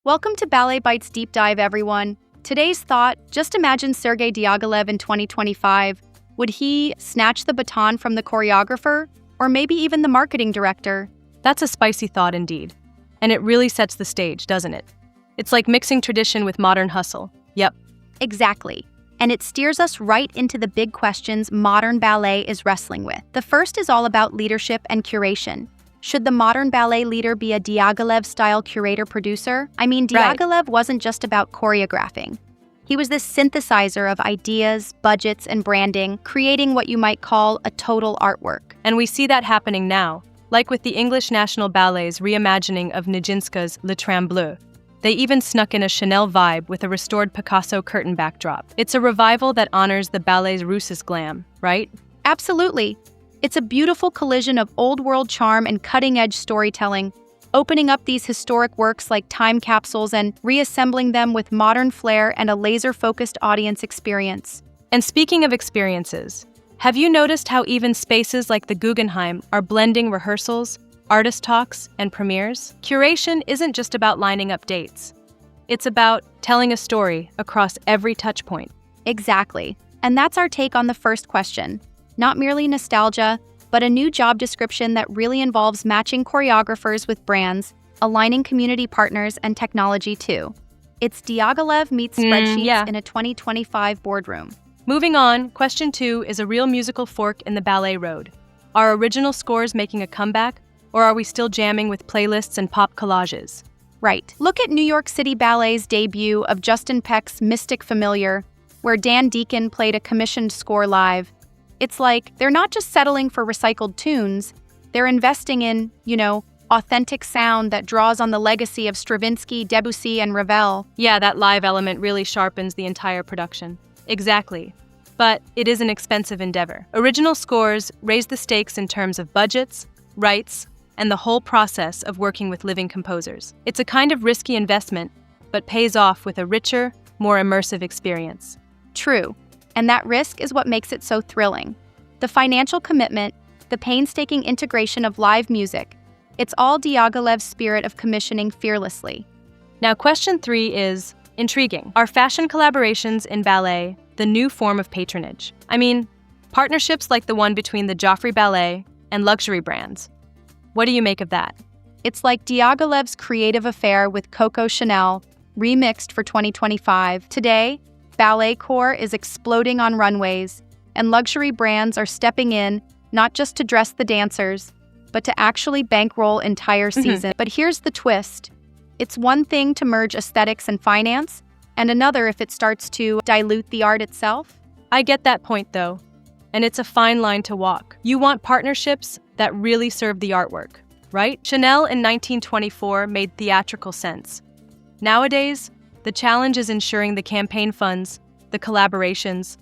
Welcome to Ballet Bites Deep Dive, everyone. Today's thought, just imagine Sergei Diaghilev in 2025. Would he snatch the baton from the choreographer? Or maybe even the marketing director? That's a spicy thought indeed. And it really sets the stage, doesn't it? It's like mixing tradition with modern hustle. Yep. Exactly. And it steers us right into the big questions modern ballet is wrestling with. The first is all about leadership and curation. Should the modern ballet leader be a Diaghilev-style curator-producer? Diaghilev wasn't just about choreographing. He was this synthesizer of ideas, budgets, and branding, creating what you might call a total artwork. And we see that happening now, like with the English National Ballet's reimagining of Nijinsky's Le Train Bleu. They even snuck in a Chanel vibe with a restored Picasso curtain backdrop. It's a revival that honors the Ballets Russes glam, right? Absolutely. It's a beautiful collision of old-world charm and cutting-edge storytelling, opening up these historic works like time capsules and reassembling them with modern flair and a laser-focused audience experience. And speaking of experiences, have you noticed how even spaces like the Guggenheim are blending rehearsals, artist talks, and premieres? Curation isn't just about lining up dates. It's about telling a story across every touchpoint. Exactly. And that's our take on the first question. Not merely nostalgia, but a new job description that really involves matching choreographers with brands, aligning community partners, and technology too. It's Diaghilev meets spreadsheets in a 2025 boardroom. Moving on, question 2 is a real musical fork in the ballet road. Are original scores making a comeback, or are we still jamming with playlists and pop collages? Right. Look at New York City Ballet's debut of Justin Peck's Mystic Familiar, where Dan Deacon played a commissioned score live. It's like they're not just settling for recycled tunes, they're investing in, authentic sound that draws on the legacy of Stravinsky, Debussy, and Ravel. Yeah, that live element really sharpens the entire production. Exactly. But it is an expensive endeavor. Original scores raise the stakes in terms of budgets, rights, and the whole process of working with living composers. It's a kind of risky investment, but pays off with a richer, more immersive experience. True. And that risk is what makes it so thrilling. The financial commitment, the painstaking integration of live music, it's all Diaghilev's spirit of commissioning fearlessly. Now, question 3 is intriguing. Are fashion collaborations in ballet the new form of patronage? Partnerships like the one between the Joffrey Ballet and luxury brands. What do you make of that? It's like Diaghilev's creative affair with Coco Chanel, remixed for 2025. Today, Balletcore is exploding on runways, and luxury brands are stepping in not just to dress the dancers, but to actually bankroll entire seasons. But here's the twist. It's one thing to merge aesthetics and finance, and another if it starts to dilute the art itself. I get that point, though, and it's a fine line to walk. You want partnerships that really serve the artwork, right? Chanel in 1924 made theatrical sense. Nowadays, the challenge is ensuring the campaign funds, the collaborations,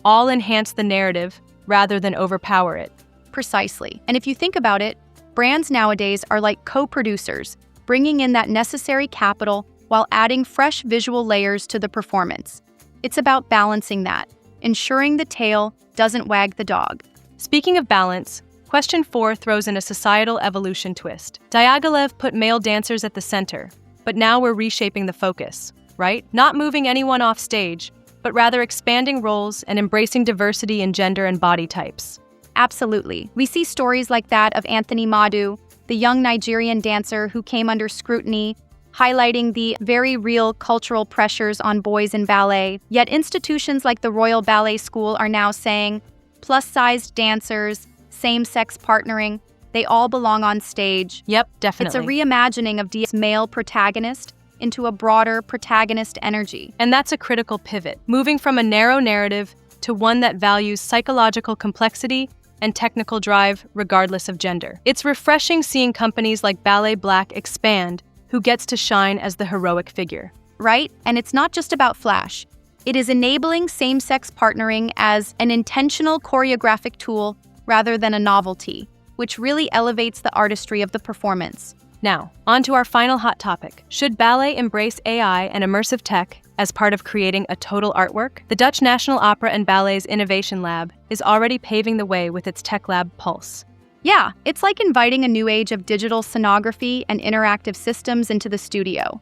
all enhance the narrative rather than overpower it. Precisely. And if you think about it, brands nowadays are like co-producers, bringing in that necessary capital while adding fresh visual layers to the performance. It's about balancing that, ensuring the tail doesn't wag the dog. Speaking of balance, question 4 throws in a societal evolution twist. Diaghilev put male dancers at the center, but now we're reshaping the focus. Right? Not moving anyone off stage, but rather expanding roles and embracing diversity in gender and body types. Absolutely. We see stories like that of Anthony Madu, the young Nigerian dancer who came under scrutiny, highlighting the very real cultural pressures on boys in ballet. Yet institutions like the Royal Ballet School are now saying, plus-sized dancers, same-sex partnering, they all belong on stage. Yep, definitely. It's a reimagining of the male protagonist into a broader protagonist energy. And that's a critical pivot, moving from a narrow narrative to one that values psychological complexity and technical drive regardless of gender. It's refreshing seeing companies like Ballet Black expand who gets to shine as the heroic figure. Right? And it's not just about flash. It is enabling same-sex partnering as an intentional choreographic tool rather than a novelty, which really elevates the artistry of the performance. Now, on to our final hot topic. Should ballet embrace AI and immersive tech as part of creating a total artwork? The Dutch National Opera and Ballet's Innovation Lab is already paving the way with its tech lab Pulse. Yeah, it's like inviting a new age of digital sonography and interactive systems into the studio.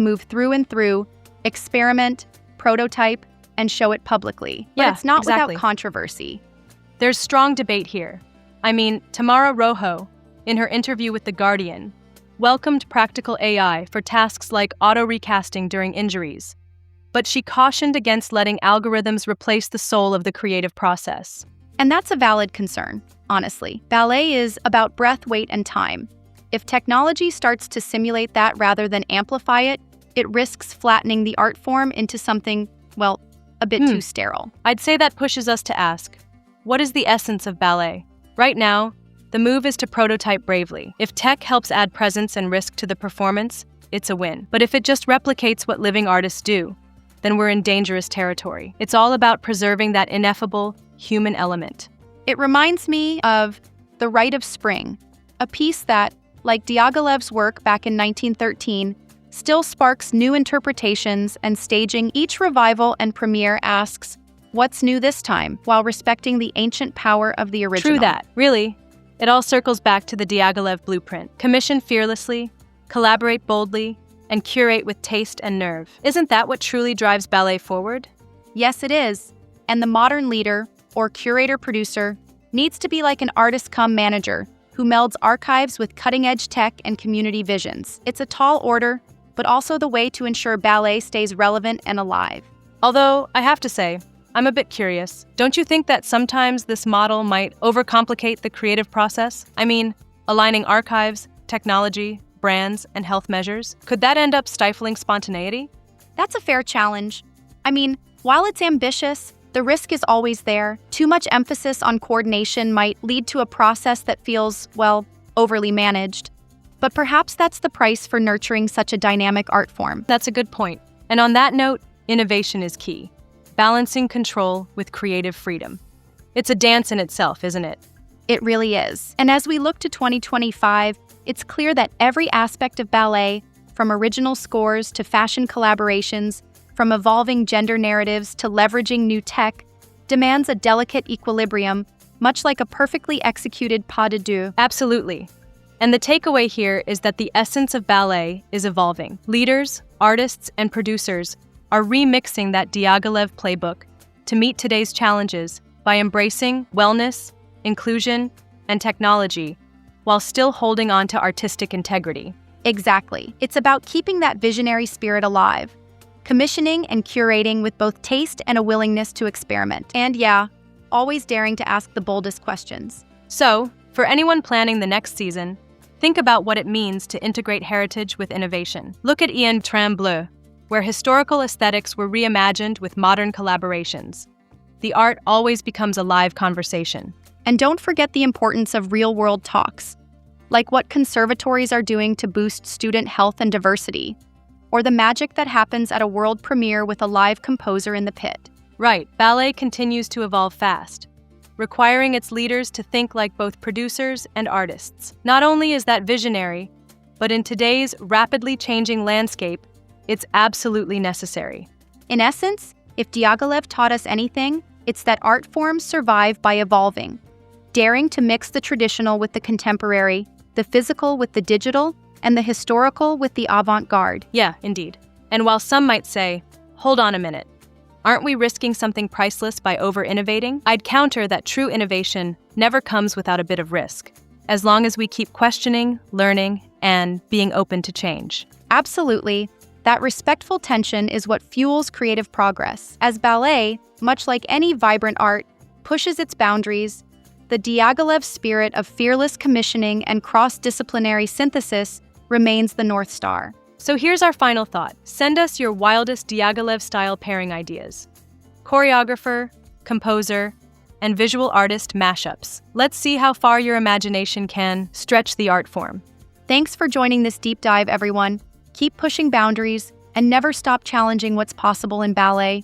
move through and through, experiment, prototype, and show it publicly. But it's not exactly. without controversy. There's strong debate here. I mean, Tamara Rojo, in her interview with The Guardian, welcomed practical AI for tasks like auto-recasting during injuries, but she cautioned against letting algorithms replace the soul of the creative process. And that's a valid concern, honestly. Ballet is about breath, weight, and time. If technology starts to simulate that rather than amplify it, it risks flattening the art form into something, well, a bit too sterile. I'd say that pushes us to ask, what is the essence of ballet? Right now, the move is to prototype bravely. If tech helps add presence and risk to the performance, it's a win. But if it just replicates what living artists do, then we're in dangerous territory. It's all about preserving that ineffable human element. It reminds me of The Rite of Spring, a piece that, like Diaghilev's work back in 1913, still sparks new interpretations and staging. Each revival and premiere asks, what's new this time, while respecting the ancient power of the original. True that. Really, it all circles back to the Diaghilev blueprint. Commission fearlessly, collaborate boldly, and curate with taste and nerve. Isn't that what truly drives ballet forward? Yes, it is. And the modern leader, or curator-producer, needs to be like an artist-cum-manager who melds archives with cutting-edge tech and community visions. It's a tall order, but also the way to ensure ballet stays relevant and alive. Although, I have to say, I'm a bit curious. Don't you think that sometimes this model might overcomplicate the creative process? I mean, aligning archives, technology, brands, and health measures? Could that end up stifling spontaneity? That's a fair challenge. I mean, while it's ambitious, the risk is always there. Too much emphasis on coordination might lead to a process that feels, well, overly managed. But perhaps that's the price for nurturing such a dynamic art form. That's a good point. And on that note, innovation is key. Balancing control with creative freedom. It's a dance in itself, isn't it? It really is. And as we look to 2025, it's clear that every aspect of ballet, from original scores to fashion collaborations, from evolving gender narratives to leveraging new tech, demands a delicate equilibrium, much like a perfectly executed pas de deux. Absolutely. And the takeaway here is that the essence of ballet is evolving. Leaders, artists, and producers are remixing that Diaghilev playbook to meet today's challenges by embracing wellness, inclusion, and technology, while still holding on to artistic integrity. Exactly. It's about keeping that visionary spirit alive, commissioning and curating with both taste and a willingness to experiment. And yeah, always daring to ask the boldest questions. So, for anyone planning the next season, think about what it means to integrate heritage with innovation. Look at Ian Tremblay, where historical aesthetics were reimagined with modern collaborations. The art always becomes a live conversation. And don't forget the importance of real-world talks, like what conservatories are doing to boost student health and diversity, or the magic that happens at a world premiere with a live composer in the pit. Right, ballet continues to evolve fast, requiring its leaders to think like both producers and artists. Not only is that visionary, but in today's rapidly changing landscape, it's absolutely necessary. In essence, if Diaghilev taught us anything, it's that art forms survive by evolving, daring to mix the traditional with the contemporary, the physical with the digital, and the historical with the avant-garde. Yeah, indeed. And while some might say, hold on a minute, aren't we risking something priceless by over-innovating? I'd counter that true innovation never comes without a bit of risk, as long as we keep questioning, learning, and being open to change. Absolutely. That respectful tension is what fuels creative progress. As ballet, much like any vibrant art, pushes its boundaries, the Diaghilev spirit of fearless commissioning and cross-disciplinary synthesis remains the North Star. So here's our final thought. Send us your wildest Diaghilev-style pairing ideas. Choreographer, composer, and visual artist mashups. Let's see how far your imagination can stretch the art form. Thanks for joining this deep dive, everyone. Keep pushing boundaries and never stop challenging what's possible in ballet.